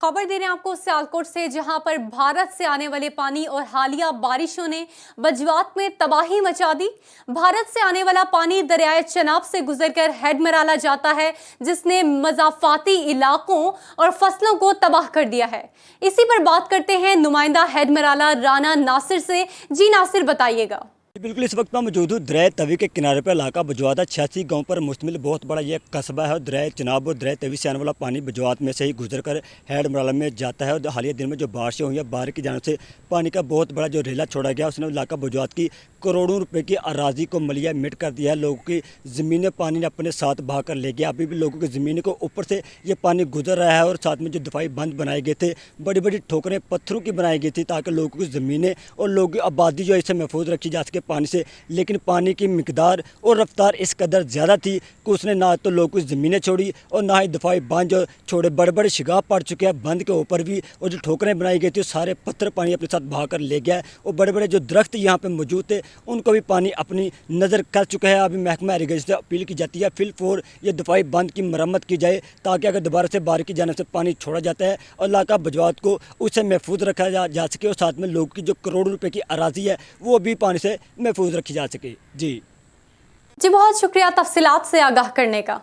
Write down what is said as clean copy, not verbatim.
खबर दे रहे हैं आपको सियालकोट से, जहां पर भारत से आने वाले पानी और हालिया बारिशों ने बजवात में तबाही मचा दी। भारत से आने वाला पानी दरियाए चनाब से गुजरकर हेडमराला जाता है, जिसने मज़ाफ़ाती इलाकों और फसलों को तबाह कर दिया है। इसी पर बात करते हैं नुमाइंदा हेडमराला राना नासिर से। जी नासिर, बताइएगा। बिल्कुल, इस वक्त मैं मौजूद हूँ दरियाए तवी के किनारे पर। इलाका बजवात 86 गाँव पर मुश्तमिल बहुत बड़ा यह कस्बा है। और दरियाए चनाब और दरियाए तवी से आने वाला पानी बजवात में से ही गुजर कर हेडमराला में जाता है। और हालिया दिन में जो बारिशें हुई हैं, बाहर की जानिब से पानी का बहुत बड़ा जो रेला छोड़ा गया, उसने इलाका बजवात की करोड़ों रुपए की अराजी को मलिया मिट कर दिया है। लोगों की ज़मीनें पानी ने अपने साथ बहा कर ले गया। अभी भी लोगों की ज़मीनों को ऊपर से ये पानी गुजर रहा है। और साथ में जो दफाई बंद बनाए गए थे, बड़ी बड़ी ठोकरें पत्थरों की बनाई गई थी, ताकि लोगों की ज़मीनें और लोगों की आबादी जो है इसे महफूज रखी जा सके पानी से। लेकिन पानी की मिकदार और रफ्तार इस कदर ज़्यादा थी कि उसने ना तो लोगों की ज़मीनें छोड़ी और ना ही दफाई बंद जो छोड़े। बड़े बड़े शिगाब पड़ चुके हैं बंद के ऊपर भी, और जो ठोकरें बनाई गई थी सारे पत्थर पानी अपने साथ बहा कर ले गया है। और बड़े बड़े जो दरख्त यहाँ पे मौजूद थे, उनको भी पानी अपनी नज़र कर चुका है। अभी महकमा इरिगेशन से अपील की जाती है फिल फोर ये दफाई बंद की मरम्मत की जाए, ताकि अगर दोबारा से बारिश की जाने से पानी छोड़ा जाता है और इलाका बजवात को उससे महफूज रखा जा सके। और साथ में लोगों की जो करोड़ों रुपए की अराजी है, वो भी पानी से महफूज रखी जा सके। जी बहुत शुक्रिया तफसीलात से आगाह करने का।